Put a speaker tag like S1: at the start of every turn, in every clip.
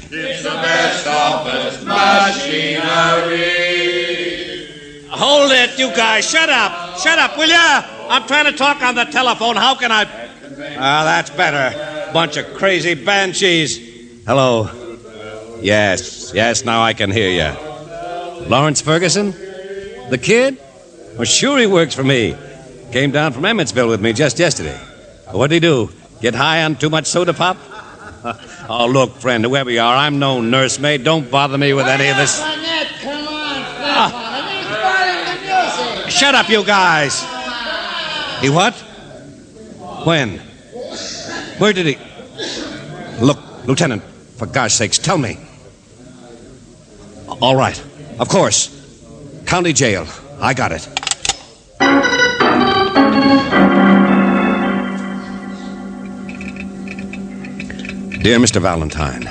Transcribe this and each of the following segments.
S1: It's the best office machinery.
S2: Hold it, you guys. Shut up. Shut up, will ya? I'm trying to talk on the telephone. How can I... Ah, that's better. Bunch of crazy banshees. Hello. Yes, now I can hear you. Lawrence Ferguson? The kid? Well, sure he works for me. Came down from Emmetsville with me just yesterday. What'd he do? Get high on too much soda pop? Oh, look, friend, whoever you are, I'm no nursemaid. Don't bother me with any of this.
S3: Come on, the
S2: Shut up, you guys. He what? When? Where did he... Look, Lieutenant, for gosh sakes, tell me. All right, of course. County jail. I got it. Dear Mr. Valentine,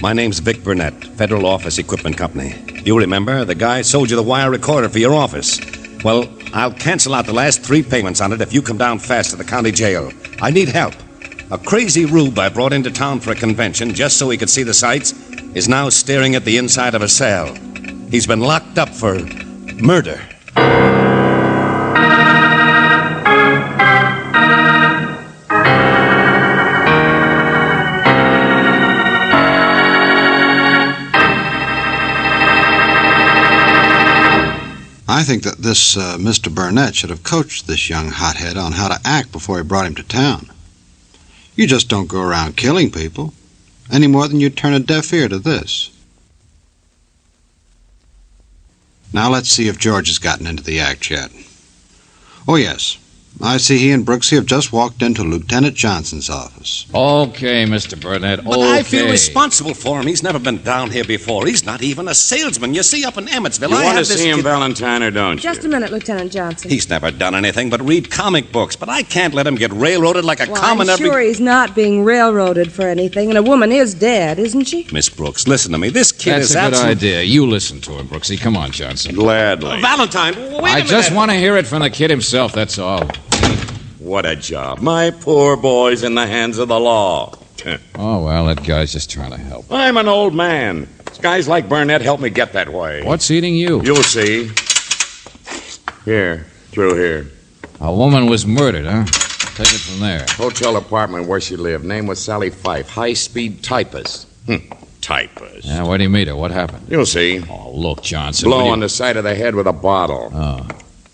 S2: my name's Vic Burnett, Federal Office Equipment Company. You remember, the guy sold you the wire recorder for your office. Well, I'll cancel out the last 3 payments on it if you come down fast to the county jail. I need help. A crazy rube I brought into town for a convention just so he could see the sights is now staring at the inside of a cell. He's been locked up for murder.
S4: I think that this Mr. Burnett should have coached this young hothead on how to act before he brought him to town. You just don't go around killing people, any more than you'd turn a deaf ear to this. Now let's see if George has gotten into the act yet. Oh, yes. I see he and Brooksy have just walked into Lieutenant Johnson's office.
S5: Okay, Mr. Burnett,
S2: But I feel responsible for him. He's never been down here before. He's not even a salesman. You see, up in Emmetsville,
S5: You
S2: I
S5: want to
S2: have this
S5: see him,
S2: kid-
S5: Valentine, or don't you?
S6: Just a minute, Lieutenant Johnson.
S2: He's never done anything but read comic books, but I can't let him get railroaded like a
S6: Well,
S2: common
S6: I'm sure he's not being railroaded for anything, and a woman is dead, isn't she?
S2: Miss Brooks, listen to me. This kid
S5: That's
S2: is
S5: a good
S2: absolutely...
S5: idea. You listen to him, Brooksy. Come on, Johnson.
S1: Gladly.
S2: Valentine, wait a minute.
S5: I just want to hear it from the kid himself, that's all.
S1: What a job. My poor boy's in the hands of the law.
S5: Oh, well, that guy's just trying to help.
S1: I'm an old man. Guys like Burnett help me get that way.
S5: What's eating you?
S1: You'll see. Here, through here.
S5: A woman was murdered, huh? Take it from there.
S1: Hotel apartment where she lived. Name was Sally Fife. High-speed typist. Typist.
S5: Yeah, where'd he meet her? What happened?
S1: You'll see.
S5: Oh, look, Johnson.
S1: Blow
S5: will you-
S1: on the side of the head with a bottle.
S5: Oh,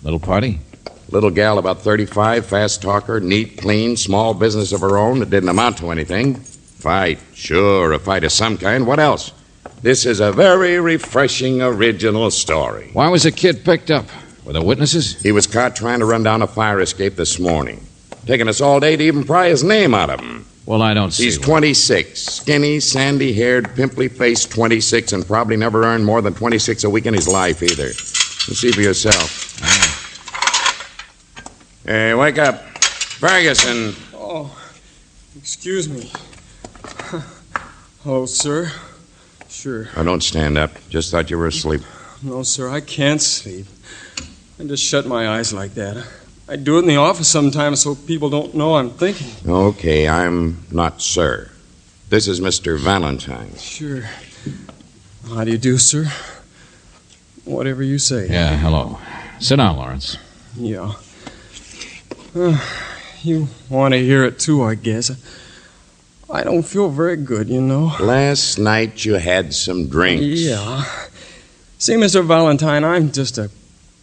S5: little party?
S1: Little gal about 35, fast talker, neat, clean, small business of her own that didn't amount to anything. Fight. Sure, a fight of some kind. What else? This is a very refreshing, original story.
S5: Why was the kid picked up? Were there witnesses?
S1: He was caught trying to run down a fire escape this morning. Taking us all day to even pry his name out of him.
S5: Well, I don't see
S1: He's
S5: why.
S1: 26. Skinny, sandy-haired, pimply-faced 26, and probably never earned more than 26 a week in his life, either. You see for yourself. Hey, wake up. Ferguson.
S7: Oh, excuse me. Hello, sir. Sure.
S1: Oh, don't stand up. Just thought you were asleep.
S7: No, sir, I can't sleep. I just shut my eyes like that. I do it in the office sometimes so people don't know I'm thinking.
S1: Okay, I'm not sir. This is Mr. Valentine.
S7: Sure. How do you do, sir? Whatever you say.
S5: Yeah, hello. Sit down, Lawrence.
S7: Yeah. You want to hear it too, I guess. I don't feel very good, you know.
S1: Last night you had some drinks.
S7: Yeah. See, Mr. Valentine, I'm just a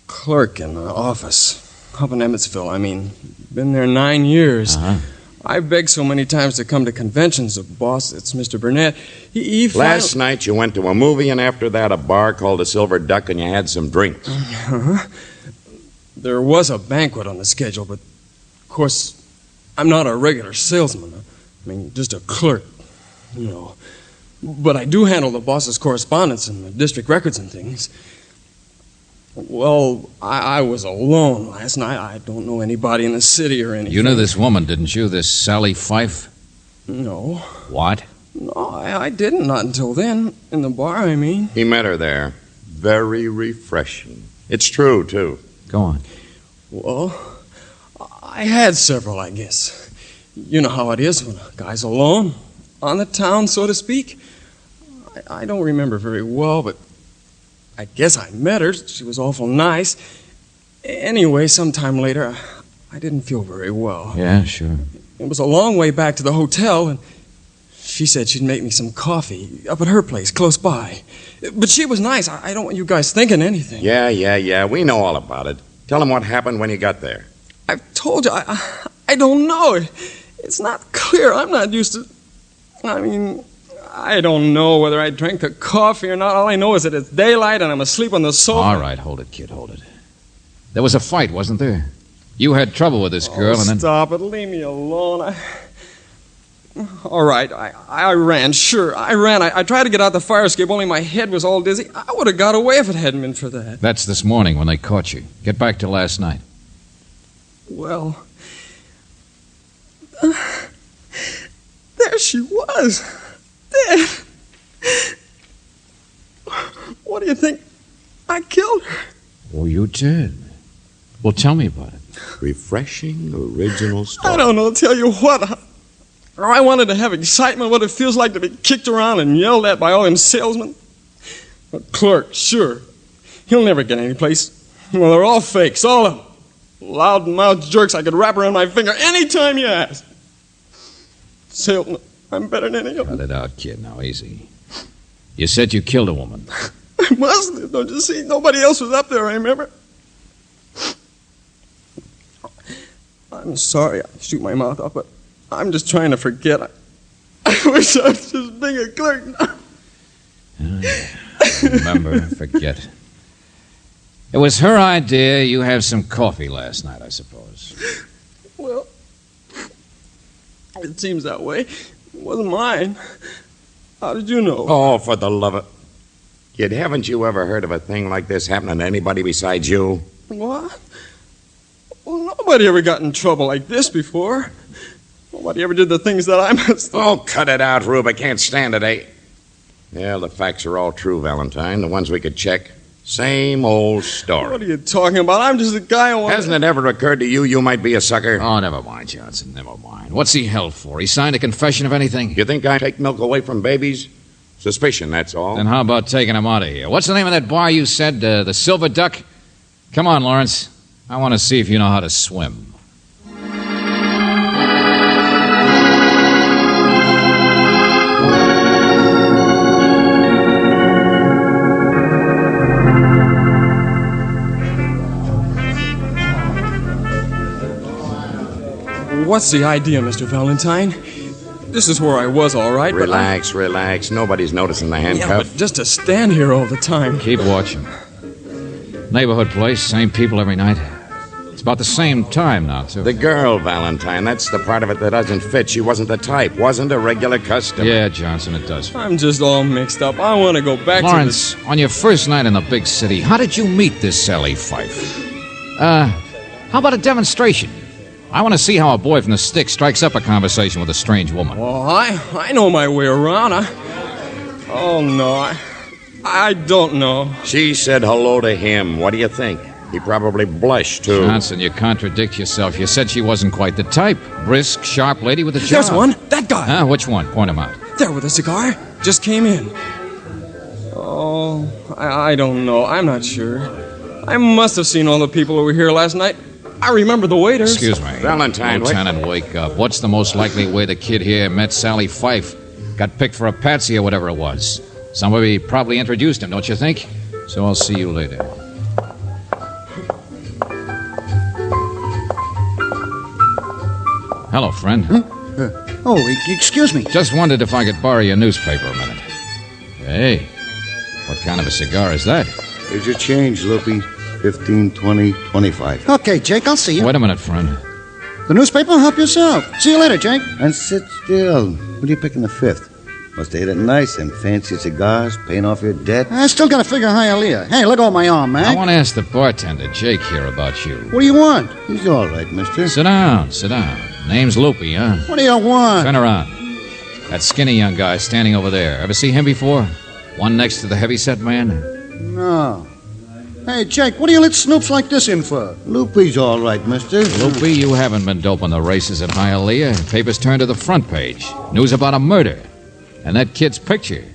S7: clerk in the office. Up in Emmetsville, I mean. Been there 9 years.
S5: Uh-huh.
S7: I begged so many times to come to conventions. The boss, it's Mr. Burnett. He
S1: Last night you went to a movie, and after that a bar called the Silver Duck, and you had some drinks.
S7: Uh-huh. There was a banquet on the schedule, but of course, I'm not a regular salesman. I mean, just a clerk, you know. But I do handle the boss's correspondence and the district records and things. Well, I was alone last night. I don't know anybody in the city or anything.
S5: You knew this woman, didn't you? This Sally Fife?
S7: No.
S5: What?
S7: No, I didn't. Not until then. In the bar, I mean.
S1: He met her there. Very refreshing. It's true, too.
S5: Go on.
S7: Well, I had several, I guess. You know how it is when a guy's alone, on the town, so to speak. I don't remember very well, but I guess I met her. She was awful nice. Anyway, sometime later, I didn't feel very well.
S5: Yeah, sure.
S7: It was a long way back to the hotel, and she said she'd make me some coffee up at her place, close by. But she was nice. I don't want you guys thinking anything.
S1: Yeah. We know all about it. Tell him what happened when you got there.
S7: I've told you, I don't know. It's not clear. I'm not used to... I mean, I don't know whether I drank the coffee or not. All I know is that it's daylight and I'm asleep on the sofa.
S5: All right, hold it, kid, hold it. There was a fight, wasn't there? You had trouble with this girl, and then...
S7: Stop it. Leave me alone. All right, I ran, sure. I ran. I tried to get out the fire escape, only my head was all dizzy. I would have got away if it hadn't been for that.
S5: That's this morning when they caught you. Get back to last night.
S7: Well, there she was. Dead. What do you think? I killed her.
S5: Oh, you did? Well, tell me about it.
S1: Refreshing, original story.
S7: I don't know, tell you what. I wanted to have excitement, what it feels like to be kicked around and yelled at by all them salesmen. A clerk, sure. He'll never get any place. Well, they're all fakes, all of them. Loud-mouthed jerks I could wrap around my finger any time you ask. Salesman, I'm better than any of them.
S5: Cut it out, kid. Now, easy. You said you killed a woman.
S7: I must have, don't you see? Nobody else was up there, I remember. I'm sorry I shoot my mouth off, but I'm just trying to forget. I wish I was just being a clerk now.
S5: Remember, forget. It was her idea you have some coffee last night, I suppose.
S7: Well, it seems that way. It wasn't mine. How did you know?
S1: Oh, for the love of... Kid, haven't you ever heard of a thing like this happening to anybody besides you?
S7: What? Well, nobody ever got in trouble like this before. Nobody ever did the things that I must...
S1: Oh, cut it out, Rube. I can't stand it, eh? Yeah, the facts are all true, Valentine. The ones we could check. Same old story.
S7: What are you talking about? I'm just a guy who wants...
S1: Hasn't it ever occurred to you might be a sucker?
S5: Oh, never mind, Johnson, never mind. What's he held for? He signed a confession of anything?
S1: You think I take milk away from babies? Suspicion, that's all.
S5: Then how about taking him out of here? What's the name of that bar you said? The Silver Duck? Come on, Lawrence. I want to see if you know how to swim.
S7: What's the idea, Mr. Valentine? This is where I was, all right.
S1: Relax. Nobody's noticing the
S7: Yeah,
S1: handcuff.
S7: but just to stand here all the time.
S5: Keep watching. Neighborhood place, same people every night. It's about the same time now, too.
S1: The girl, Valentine, that's the part of it that doesn't fit. She wasn't the type, wasn't a regular customer.
S5: Yeah, Johnson, it does.
S7: I'm just all mixed up. I want to go back
S5: Lawrence, on your first night in the big city, how did you meet this Sally Fife? How about a demonstration? I want to see how a boy from the stick strikes up a conversation with a strange woman.
S7: Well, I know my way around. Oh, no. I don't know.
S1: She said hello to him. What do you think? He probably blushed, too.
S5: Johnson, you contradict yourself. You said she wasn't quite the type. Brisk, sharp lady with a job.
S7: There's one. That guy.
S5: Huh? Which one? Point him out.
S7: There with a cigar. Just came in. Oh, I don't know. I'm not sure. I must have seen all the people who were here last night. I remember the waiters.
S5: Excuse me.
S1: Valentine,
S5: Lieutenant, wake up. What's the most likely way the kid here met Sally Fife? Got picked for a patsy or whatever it was. Somebody probably introduced him, don't you think? So I'll see you later. Hello, friend.
S3: Excuse me.
S5: Just wondered if I could borrow your newspaper a minute. Hey, what kind of a cigar is that?
S3: Here's your change, Loopy. 15, 20, 25. Okay, Jake, I'll see you.
S5: Wait a minute, friend.
S3: The newspaper? Help yourself. See you later, Jake. And sit still. What are you picking the fifth? Must have hit it nice. Them fancy cigars, paying off your debt.
S8: I still gotta figure Hialeah. Hey, let go of my arm, man.
S5: I want to ask the bartender, Jake, here about you.
S8: What do you want?
S3: He's all right, mister.
S5: Sit down, sit down. Name's Loopy, huh?
S8: What do you want?
S5: Turn around. That skinny young guy standing over there. Ever see him before? One next to the heavyset man?
S8: No. Hey, Jake, what do you let snoops like this in for?
S3: Loopy's all right, mister.
S5: Loopy, you haven't been doping the races at Hialeah. Papers turned to the front page. News about a murder. And that kid's picture.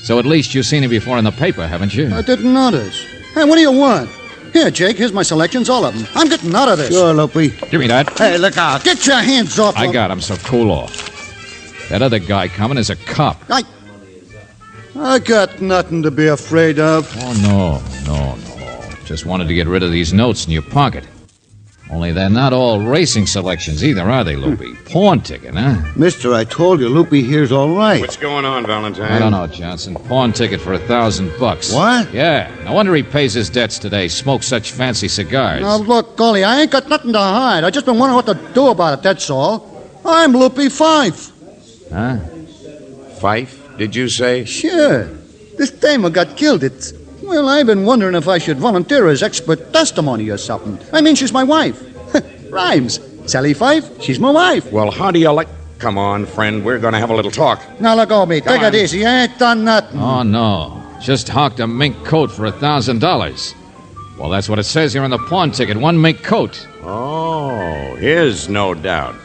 S5: So at least you've seen him before in the paper, haven't you?
S8: I didn't notice. Hey, what do you want? Here, Jake, here's my selections, all of them. I'm getting out of this.
S3: Sure, Loopy.
S5: Give me that.
S3: Hey, look out.
S8: Get your hands off
S5: I
S8: him.
S5: got him, so cool off. That other guy coming is a cop.
S8: I got nothing to be afraid of.
S5: Oh, no. Just wanted to get rid of these notes in your pocket. Only they're not all racing selections either, are they, Loopy? Pawn ticket, huh?
S3: Mister, I told you, Loopy here's all right.
S1: What's going on, Valentine?
S5: I don't know, Johnson. Pawn ticket for $1,000.
S3: What?
S5: Yeah. No wonder he pays his debts today. Smokes such fancy cigars.
S8: Now, look, Golly, I ain't got nothing to hide. I just been wondering what to do about it, that's all. I'm Loopy Fife.
S5: Huh?
S1: Fife, did you say?
S8: Sure. This damer got killed. Well, I've been wondering if I should volunteer as expert testimony or something. I mean, she's my wife. Rhymes. Sally Fife, she's my wife.
S1: Well, how do you like... Come on, friend, we're going to have a little talk.
S8: Now, let go of me. Take
S1: on.
S8: it easy. I ain't done nothing.
S5: Oh, no. Just hawked a mink coat for $1,000. Well, that's what it says here on the pawn ticket. One mink coat.
S1: Oh, his, no doubt.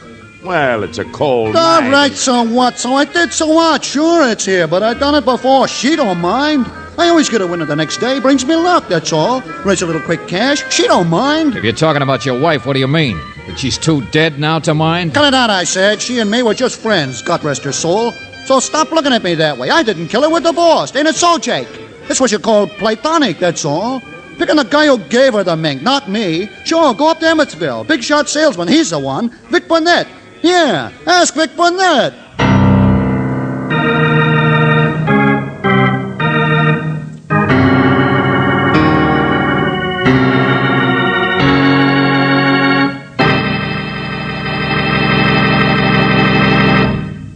S1: Well, it's a cold
S8: All
S1: night.
S8: right, so what? So I did, so what? Sure, it's here, but I done it before. She don't mind. I always get a winner the next day. Brings me luck, that's all. Raise a little quick cash. She don't mind.
S5: If you're talking about your wife, what do you mean? That she's too dead now to mind?
S8: Cut it out, I said. She and me were just friends, God rest her soul. So stop looking at me that way. I didn't kill her, we're divorced. Ain't it so, Jake? That's what you call platonic, that's all. Picking the guy who gave her the mink, not me. Sure, go up to Emmetsville. Big shot salesman, he's the one. Vic Burnett. Yeah, ask Vic Burnett.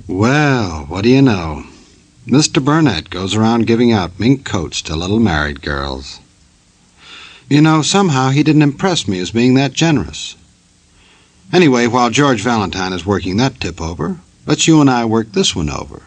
S4: Well, what do you know? Mr. Burnett goes around giving out mink coats to little married girls. You know, somehow he didn't impress me as being that generous. Anyway, while George Valentine is working that tip over, let's you and I work this one over.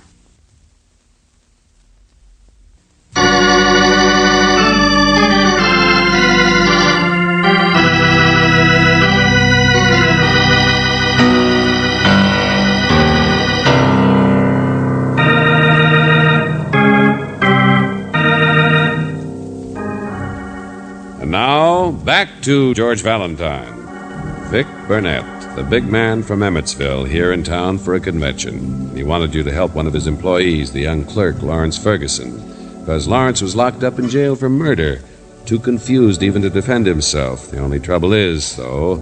S9: And now, back to George Valentine. Vic Burnett, the big man from Emmetsville, here in town for a convention. He wanted you to help one of his employees, the young clerk, Lawrence Ferguson, because Lawrence was locked up in jail for murder, too confused even to defend himself. The only trouble is, though,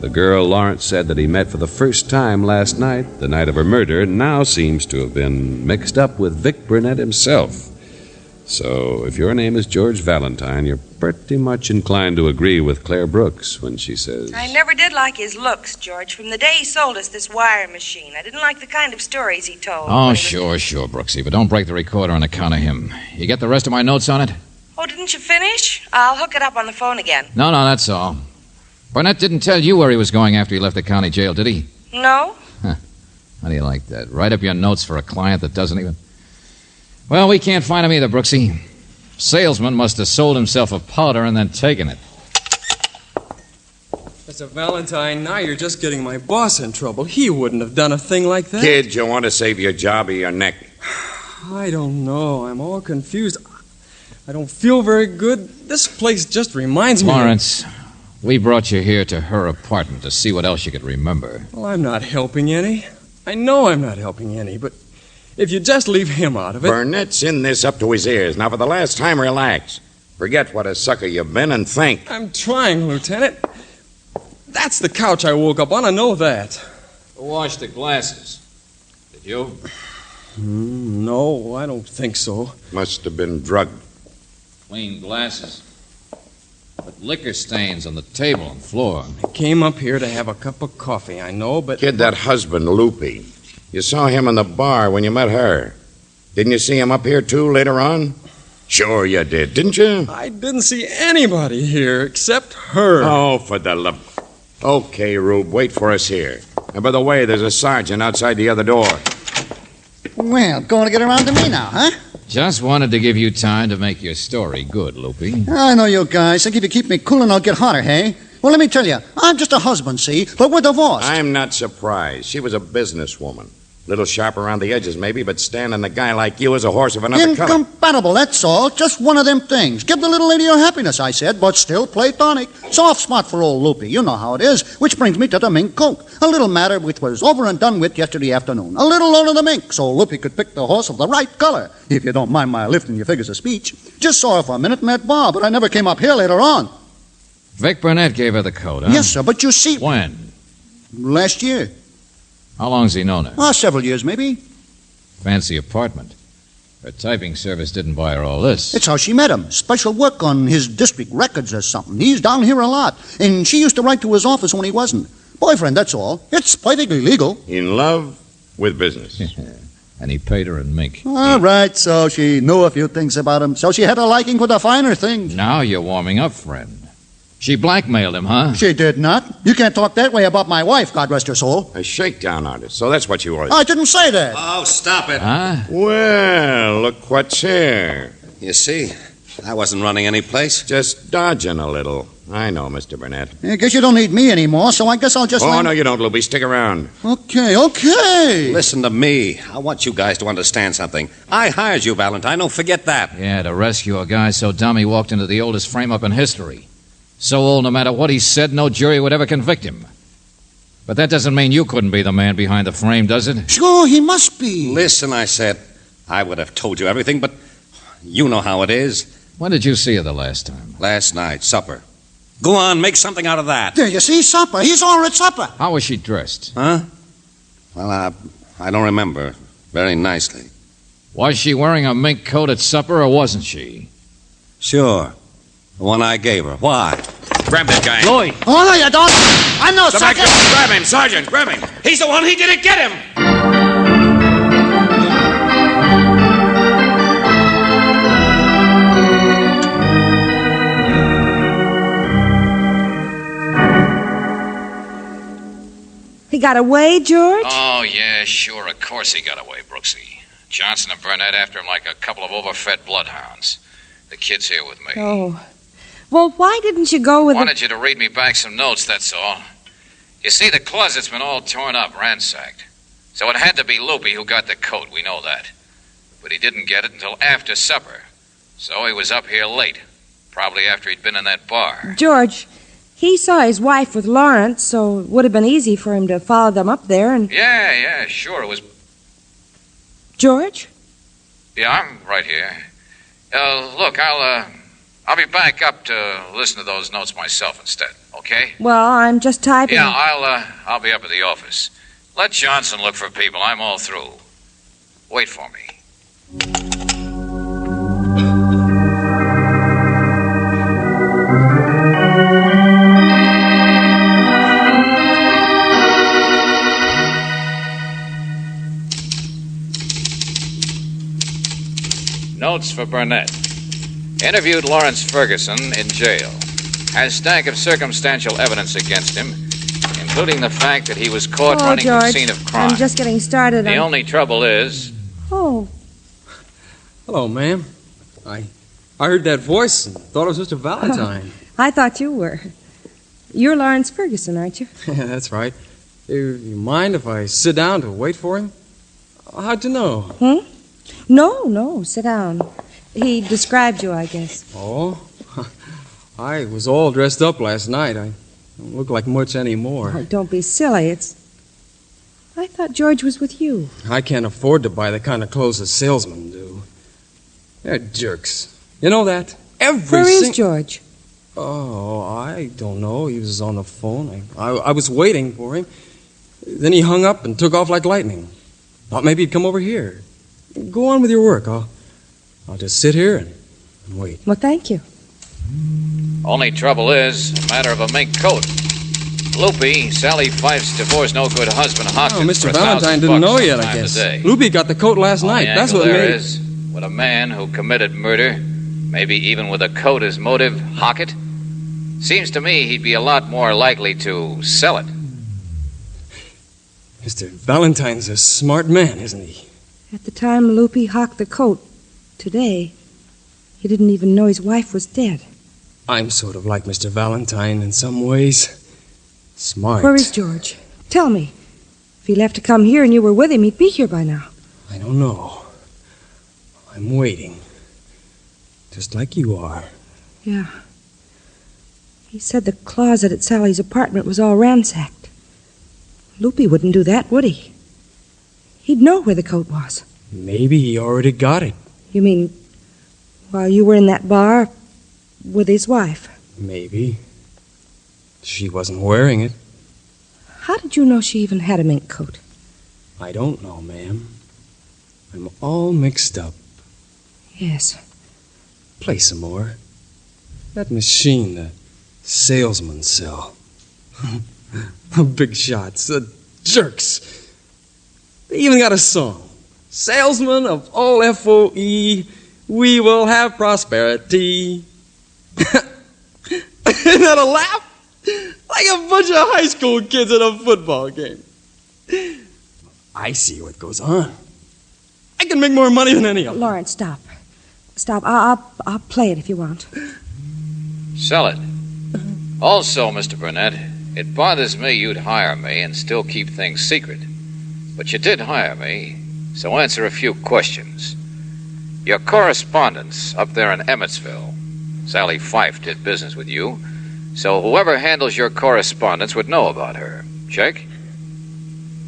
S9: the girl Lawrence said that he met for the first time last night, the night of her murder, now seems to have been mixed up with Vic Burnett himself. So, if your name is George Valentine, you're pretty much inclined to agree with Claire Brooks when she says...
S10: I never did like his looks, George. From the day he sold us this wire machine, I didn't like the kind of stories he told.
S5: Oh, sure, Brooksy, but don't break the recorder on account of him. You get the rest of my notes on it?
S10: Oh, didn't you finish? I'll hook it up on the phone again.
S5: No, that's all. Burnett didn't tell you where he was going after he left the county jail, did he?
S10: No?
S5: How do you like that? Write up your notes for a client that doesn't even... Well, we can't find him either, Brooksy. Salesman must have sold himself a powder and then taken it.
S7: Mr. Valentine, now you're just getting my boss in trouble. He wouldn't have done a thing like that.
S1: Kid, you want to save your job or your neck?
S7: I don't know. I'm all confused. I don't feel very good. This place just reminds me
S5: Lawrence, we brought you here to her apartment to see what else you could remember.
S7: Well, I'm not helping any. I know I'm not helping any, but if you just leave him out of it...
S1: Burnett's in this up to his ears. Now, for the last time, relax. Forget what a sucker you've been and think.
S7: I'm trying, Lieutenant. That's the couch I woke up on. I know that.
S5: Wash the glasses. Did you?
S7: No, I don't think so.
S1: Must have been drugged.
S5: Clean glasses. But liquor stains on the table and floor.
S7: I came up here to have a cup of coffee, I know, but...
S1: Kid, that husband, Loopy. You saw him in the bar when you met her. Didn't you see him up here, too, later on? Sure you did, didn't you?
S7: I didn't see anybody here except her.
S1: Oh, for the love... Okay, Rube, wait for us here. And by the way, there's a sergeant outside the other door.
S8: Well, going to get around to me now, huh?
S5: Just wanted to give you time to make your story good, Loopy.
S8: I know you guys. Think if you keep me cool and I'll get hotter, hey? Well, let me tell you, I'm just a husband, see? But we're divorced.
S1: I'm not surprised. She was a businesswoman. Little sharp around the edges, maybe, but standing a guy like you as a horse of another color.
S8: Incompatible, that's all. Just one of them things. Give the little lady her happiness, I said, but still platonic. Soft spot for old Loopy. You know how it is. Which brings me to the mink coat. A little matter which was over and done with yesterday afternoon. A little loan of the mink, so Loopy could pick the horse of the right color. If you don't mind my lifting your figures of speech. Just saw her for a minute in that bar, but I never came up here later on.
S5: Vic Burnett gave her the coat, huh?
S8: Yes, sir, but you see...
S5: When?
S8: Last year.
S5: How long's he known her?
S8: Several years, maybe.
S5: Fancy apartment. Her typing service didn't buy her all this.
S8: It's how she met him. Special work on his district records or something. He's down here a lot. And she used to write to his office when he wasn't. Boyfriend, that's all. It's perfectly legal.
S1: In love with business.
S5: And he paid her in mink.
S8: All right, so she knew a few things about him. So she had a liking for the finer things.
S5: Now you're warming up, friend. She blackmailed him, huh?
S8: She did not. You can't talk that way about my wife, God rest her soul.
S1: A shakedown artist. So that's what you was.
S8: I didn't say that.
S2: Oh, stop it.
S5: Huh?
S1: Well, look what's here.
S2: You see, I wasn't running any place.
S1: Just dodging a little. I know, Mr. Burnett.
S8: I guess you don't need me anymore, so I guess I'll just...
S1: Oh, no, you don't, Loopy. Stick around.
S8: Okay.
S2: Listen to me. I want you guys to understand something. I hired you, Valentine. Don't forget that.
S5: Yeah, to rescue a guy so dumb he walked into the oldest frame-up in history. So old, no matter what he said, no jury would ever convict him. But that doesn't mean you couldn't be the man behind the frame, does it?
S8: Sure, he must be.
S2: Listen, I said, I would have told you everything, but you know how it is.
S5: When did you see her the last time?
S2: Last night, supper. Go on, make something out of that.
S8: There, you see, supper. He's all at supper.
S5: How was she dressed?
S2: Huh? Well, I don't remember. Very nicely.
S5: Was she wearing a mink coat at supper, or wasn't she?
S2: Sure. The one I gave her. Why?
S1: Grab that guy.
S2: Lloyd!
S8: Oh, no, you don't. I'm no
S1: Sergeant.
S8: sucker.
S1: Grab him, Sergeant. Grab him.
S2: He's the one. He didn't get him.
S6: He got away, George?
S5: Oh, yeah, sure. Of course he got away, Brooksy. Johnson and Burnett after him like a couple of overfed bloodhounds. The kid's here with me.
S6: Oh. Well, why didn't you go with
S5: Wanted you to read me back some notes, that's all. You see, the closet's been all torn up, ransacked. So it had to be Loopy who got the coat, we know that. But he didn't get it until after supper. So he was up here late. Probably after he'd been in that bar.
S6: George, he saw his wife with Lawrence, so it would have been easy for him to follow them up there and...
S5: Yeah, sure, it was...
S6: George?
S5: Yeah, I'm right here. Look, I'll be back up to listen to those notes myself instead, okay?
S6: Well, I'm just typing.
S5: Yeah, I'll be up at the office. Let Johnson look for people. I'm all through. Wait for me. Notes for Burnett. Interviewed Lawrence Ferguson in jail. Has stack of circumstantial evidence against him, including the fact that he was caught running
S6: George,
S5: the scene of crime.
S6: I'm just getting started.
S5: The only trouble is...
S6: Oh.
S7: Hello, ma'am. I heard that voice and thought it was Mr. Valentine.
S6: I thought you were. You're Lawrence Ferguson, aren't you?
S7: Yeah, that's right. You mind if I sit down to wait for him? How'd you know?
S6: No, sit down. He described you, I guess.
S7: Oh, I was all dressed up last night. I don't look like much anymore.
S6: Oh, don't be silly. I thought George was with you.
S7: I can't afford to buy the kind of clothes a salesmen do. They're jerks. You know that?
S6: Where is George?
S7: Oh, I don't know. He was on the phone. I was waiting for him. Then he hung up and took off like lightning. Thought maybe he'd come over here. Go on with your work. I'll just sit here and wait.
S6: Well, thank you.
S5: Only trouble is a matter of a mink coat. Loopy, Sally Fife's divorced no-good husband, Hawkins.
S7: Oh, Mr. Valentine didn't know yet, I guess. Loopy got the coat last night. That's what
S5: there
S7: made...
S5: is, with a man who committed murder, maybe even with a coat as motive, hock it, seems to me he'd be a lot more likely to sell it.
S7: Mr. Valentine's a smart man, isn't he?
S6: At the time Loopy hocked the coat, today, he didn't even know his wife was dead.
S7: I'm sort of like Mr. Valentine in some ways. Smart.
S6: Where is George? Tell me. If he left to come here and you were with him, he'd be here by now.
S7: I don't know. I'm waiting. Just like you are.
S6: Yeah. He said the closet at Sally's apartment was all ransacked. Loopy wouldn't do that, would he? He'd know where the coat was.
S7: Maybe he already got it.
S6: You mean while you were in that bar with his wife?
S7: Maybe. She wasn't wearing it.
S6: How did you know she even had a mink coat?
S7: I don't know, ma'am. I'm all mixed up.
S6: Yes.
S7: Play some more. That machine, the salesman's cell. The big shots, the jerks. They even got a song. Salesman of all FOE, we will have prosperity. Isn't that a laugh? Like a bunch of high school kids at a football game. I see what goes on. I can make more money than any of them.
S6: Lawrence, stop. Stop. I'll play it if you want.
S5: Sell it. Also, Mr. Burnett, it bothers me you'd hire me and still keep things secret. But you did hire me, so answer a few questions. Your correspondence up there in Emmetsville, Sally Fife did business with you, so whoever handles your correspondence would know about her. Check?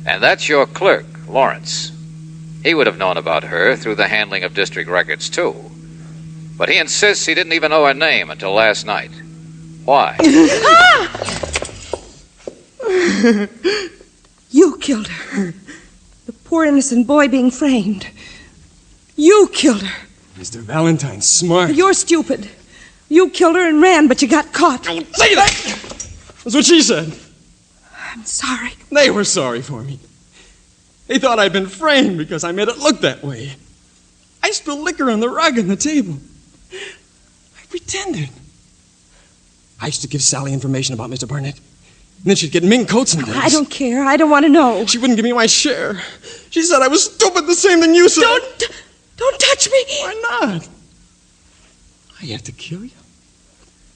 S5: And that's your clerk, Lawrence. He would have known about her through the handling of district records, too. But he insists he didn't even know her name until last night. Why?
S6: You killed her. The poor innocent boy being framed. You killed her.
S7: Mr. Valentine's smart.
S6: You're stupid. You killed her and ran, but you got caught.
S7: Don't say that! That's what she said.
S6: I'm sorry.
S7: They were sorry for me. They thought I'd been framed because I made it look that way. I spilled liquor on the rug and the table. I pretended. I used to give Sally information about Mr. Burnett. And then she'd get mink coats and things.
S6: I don't care. I don't want to know.
S7: She wouldn't give me my share. She said I was stupid, the same thing you said.
S6: Don't touch me.
S7: Why not? I had to kill you.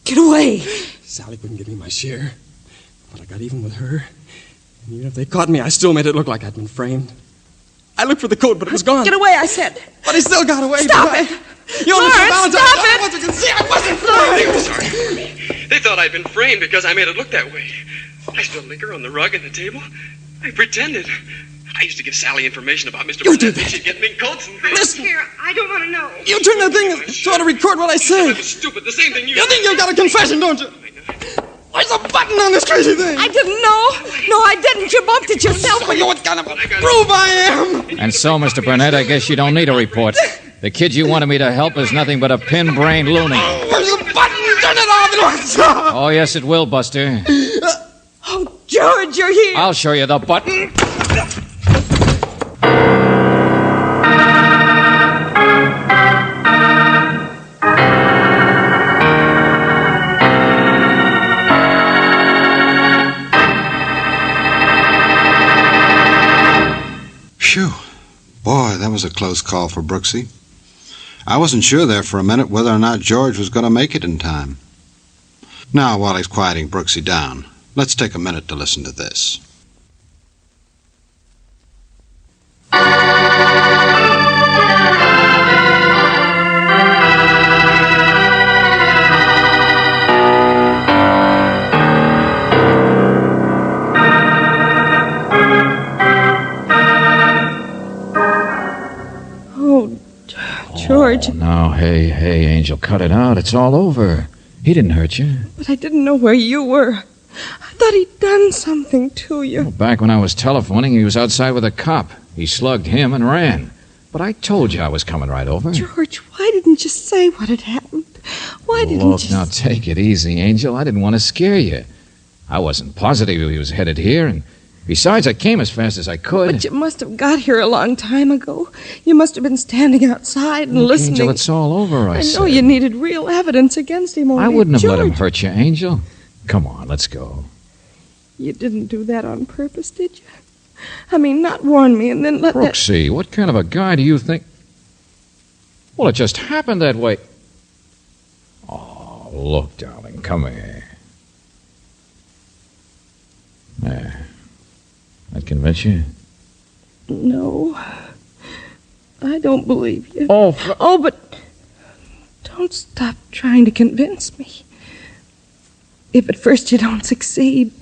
S6: Get away.
S7: Sally wouldn't give me my share. But I got even with her. And even if they caught me, I still made it look like I'd been framed. I looked for the coat, but it was gone.
S6: Get away, I said.
S7: But he still got away.
S6: Stop it.
S7: Lawrence,
S6: stop it.
S7: I can see I wasn't framed. They were sorry for me. They thought I'd been framed because I made it look that way. I spilled liquor on the rug and the table. I pretended. I used to give Sally information about Mr. Burnett. She'd get mink coats and things.
S10: Listen. Here, I don't want to know.
S7: You turn that thing and try to record what I say.
S3: I was stupid, the same thing you
S7: You think you got a confession, don't you? Where's the button on this crazy thing?
S6: I didn't know. No, I didn't. You bumped it yourself.
S7: Show you what kind of a proof I am.
S5: And so, Mr. Burnett, I guess you don't need a report. The kid you wanted me to help is nothing but a pin-brained loony.
S7: Where's the button? Turn it off at once.
S5: Oh, yes, it will, Buster.
S6: Oh, George, you're here.
S5: I'll show you the button.
S4: Phew. Boy, that was a close call for Brooksy. I wasn't sure there for a minute whether or not George was going to make it in time. Now, while he's quieting Brooksy down, let's take a minute to listen to this.
S6: George.
S5: Oh, no, hey, Angel, cut it out. It's all over. He didn't hurt you.
S6: But I didn't know where you were. I thought he'd done something to you.
S5: Well, back when I was telephoning, he was outside with a cop. He slugged him and ran. But I told you I was coming right over.
S6: George, why didn't you say what had happened? Why didn't
S5: Look,
S6: you...
S5: now take it easy, Angel. I didn't want to scare you.
S11: I wasn't positive he was headed here, and besides, I came as fast as I could.
S6: But you must have got here a long time ago. You must have been standing outside and
S11: Look,
S6: listening.
S11: Angel, it's all over, I said.
S6: know you needed real evidence against him.
S11: I wouldn't have let him
S6: George,
S11: hurt you, Angel. Come on, let's go.
S6: You didn't do that on purpose, did you? I mean, not warn me and then let that...
S11: Brooksy, what kind of a guy do you think... Well, it just happened that way. Oh, look, darling, come here. There. That convince you?
S6: No. I don't believe you.
S11: Oh,
S6: but don't stop trying to convince me. If at first you don't succeed,